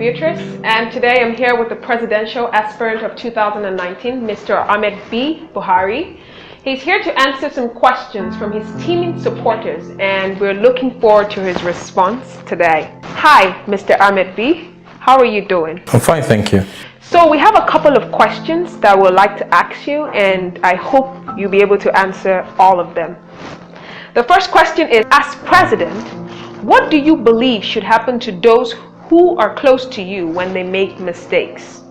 Beatrice, and today I'm here with the presidential aspirant of 2019, Mr. Ahmed B. Buhari. He's here to answer some questions from his teeming supporters, and we're looking forward to his response today. Hi, Mr. Ahmed B. How are you doing? I'm fine, thank you. So we have a couple of questions that we'd like to ask you, and I hope you'll be able to answer all of them. The first question is, as president, what do you believe should happen to those who are close to you when they make mistakes?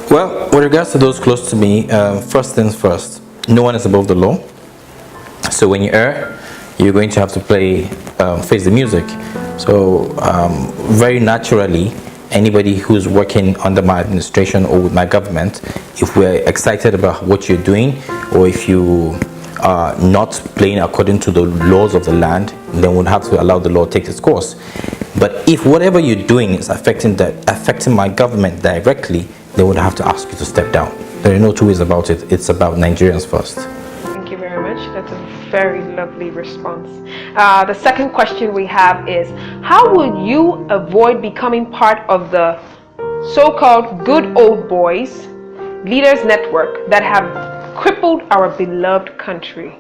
Well, with regards to those close to me, first things first, no one is above the law. So when you err, you're going to have to face the music. So very naturally, anybody who's working under my administration or with my government, if we're excited about what you're doing, or if you are not playing according to the laws of the land, then we'll have to allow the law to take its course. But if whatever you're doing is affecting my government directly, they would have to ask you to step down. There are no two ways about it. It's about Nigerians first. Thank you very much. That's a very lovely response. The second question we have is, how will you avoid becoming part of the so-called good old boys leaders network that have crippled our beloved country?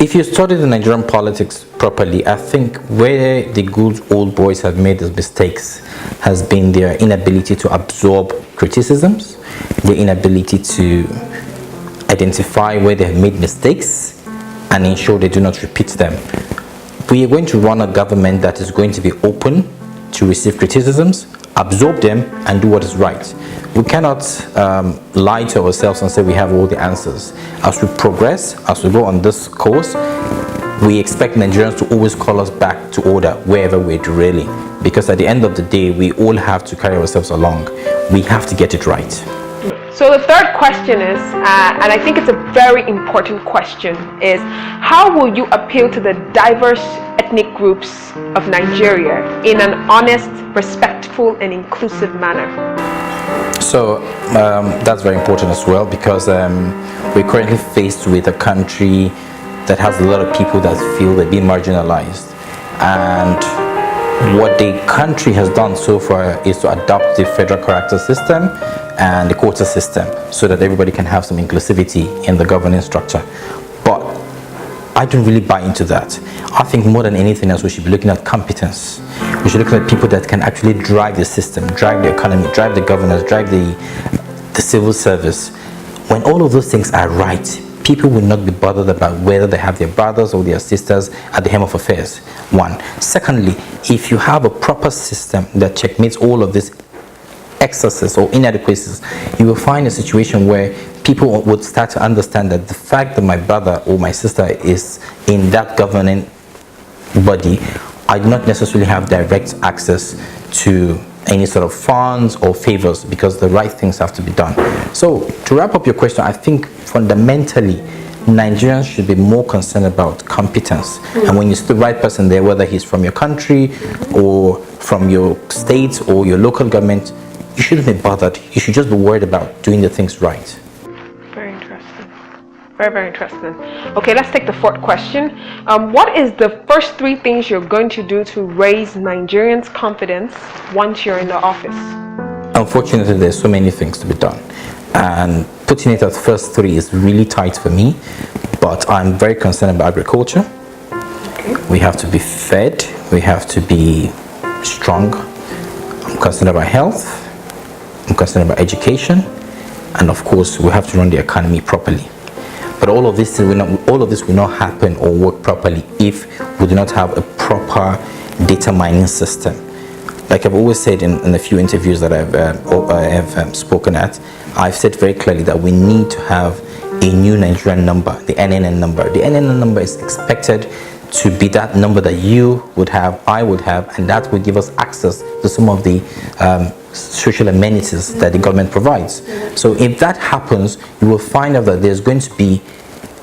If you study the Nigerian politics properly, I think where the good old boys have made the mistakes has been their inability to absorb criticisms, their inability to identify where they have made mistakes and ensure they do not repeat them. We are going to run a government that is going to be open to receive criticisms, absorb them, and do what is right. We cannot lie to ourselves and say we have all the answers. As we progress, as we go on this course, we expect Nigerians to always call us back to order wherever we're derailing, because at the end of the day, we all have to carry ourselves along. We have to get it right. So the third question is, and I think it's a very important question, is how will you appeal to the diverse ethnic groups of Nigeria in an honest, respectful, and inclusive manner? So that's very important as well, because we're currently faced with a country that has a lot of people that feel they're being marginalized. And what the country has done so far is to adopt the federal character system and the quota system so that everybody can have some inclusivity in the governance structure. But I don't really buy into that. I think more than anything else, we should be looking at competence. We should look at people that can actually drive the system, drive the economy, drive the governance, drive the civil service. When all of those things are right, people will not be bothered about whether they have their brothers or their sisters at the helm of affairs. One. Secondly, if you have a proper system that checkmates all of these excesses or inadequacies, you will find a situation where people would start to understand that the fact that my brother or my sister is in that governing body, I do not necessarily have direct access to any sort of funds or favors, because the right things have to be done. So to wrap up your question, I think fundamentally Nigerians should be more concerned about competence. And when you see the right person there, whether he's from your country or from your state or your local government, you shouldn't be bothered. You should just be worried about doing the things right. Very interesting. Very, very interesting. Okay, let's take the fourth question. What is the first three things you're going to do to raise Nigerians' confidence once you're in the office? Unfortunately, there's so many things to be done. And putting it at first three is really tight for me. But I'm very concerned about agriculture. Okay. We have to be fed. We have to be strong. I'm concerned about health. I'm concerned about education. And of course, we have to run the economy properly. But all of this will not happen or work properly if we do not have a proper data mining system. Like I've always said in a few interviews that I have spoken at, I've said very clearly that we need to have a new Nigerian number, the NNN number. The NNN number is expected to be that number that you would have, I would have, and that will give us access to some of the social amenities that the government provides. So if that happens, you will find out that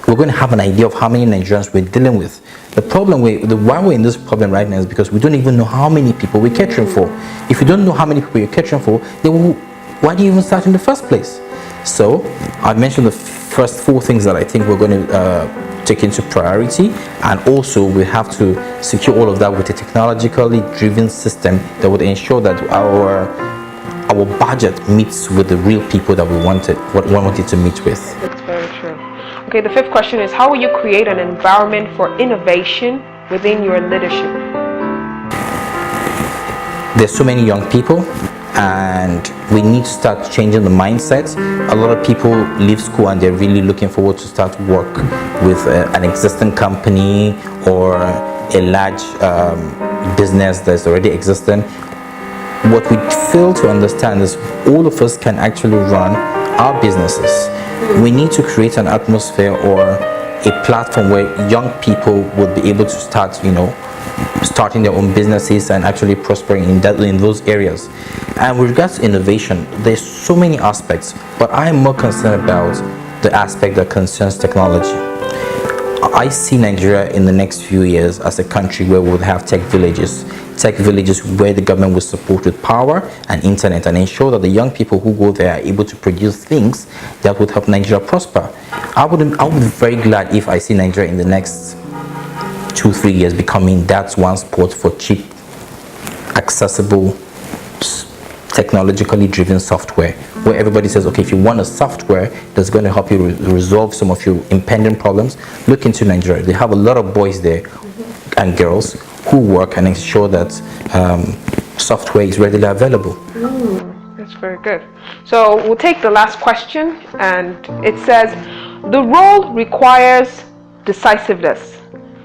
we're going to have an idea of how many Nigerians we're dealing with. The problem why we're in this problem right now is because we don't even know how many people we're catering for. If you don't know how many people you're catering for, then why do you even start in the first place? So I've mentioned the first four things that I think we're going to take into priority, and also we have to secure all of that with a technologically driven system that would ensure that our budget meets with the real people that we wanted to meet with. That's very true. Okay, the fifth question is, how will you create an environment for innovation within your leadership? There's so many young people, and we need to start changing the mindset. A lot of people leave school and they're really looking forward to start work with an existing company or a large business that's already existing. What we fail to understand is all of us can actually run our businesses. We need to create an atmosphere or a platform where young people would be able to start, starting their own businesses and actually prospering in those areas. And with regards to innovation, there's so many aspects, but I'm more concerned about the aspect that concerns technology. I see Nigeria in the next few years as a country where we'll have tech villages where the government will support with power and internet and ensure that the young people who go there are able to produce things that would help Nigeria prosper. I would be very glad if I see Nigeria in the next 2-3 years becoming that one spot for cheap, accessible, technologically driven software, where everybody says, okay, if you want a software that's going to help you resolve some of your impending problems, look into Nigeria. They have a lot of boys there and girls who work and ensure that software is readily available. That's very good. So we'll take the last question, and it says, the role requires decisiveness.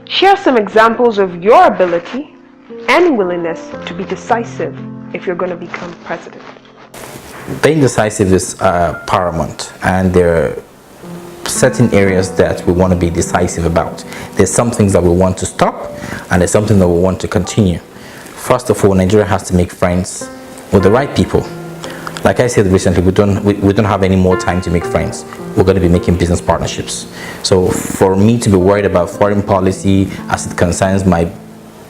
Share some examples of your ability and willingness to be decisive if you're going to become president. Being decisive is paramount, and there are certain areas that we want to be decisive about. There's some things that we want to stop, and there's something that we want to continue. First of all, Nigeria has to make friends with the right people. Like I said recently, we don't have any more time to make friends. We're going to be making business partnerships. So for me to be worried about foreign policy as it concerns my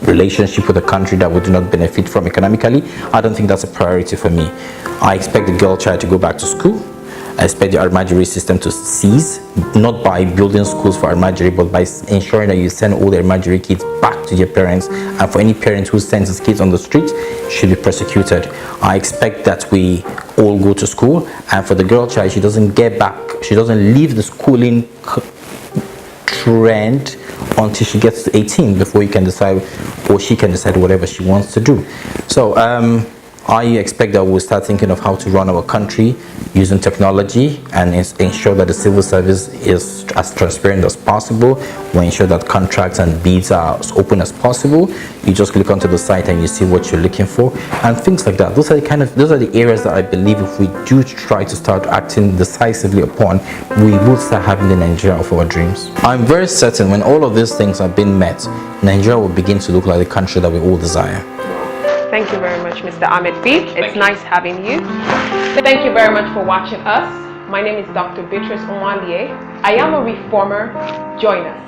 relationship with a country that we do not benefit from economically, I don't think that's a priority for me. I expect the girl child to go back to school. I expect the Almajiri system to cease, not by building schools for Almajiri, but by ensuring that you send all the Almajiri kids back to their parents, and for any parent who sends his kids on the street should be prosecuted. I expect that we all go to school, and for the girl child, she doesn't leave the schooling trend until she gets to 18 before you can decide, or she can decide whatever she wants to do. So I expect that we'll start thinking of how to run our country using technology and ensure that the civil service is as transparent as possible. We'll ensure that contracts and bids are as open as possible. You just click onto the site and you see what you're looking for and things like that. Those are the areas that I believe if we do try to start acting decisively upon, we will start having the Nigeria of our dreams. I'm very certain when all of these things have been met, Nigeria will begin to look like the country that we all desire. Thank you very much, Mr. Ahmed B. It's nice having you. Thank you very much for watching us. My name is Dr. Beatrice Nwalie. I am a reformer. Join us.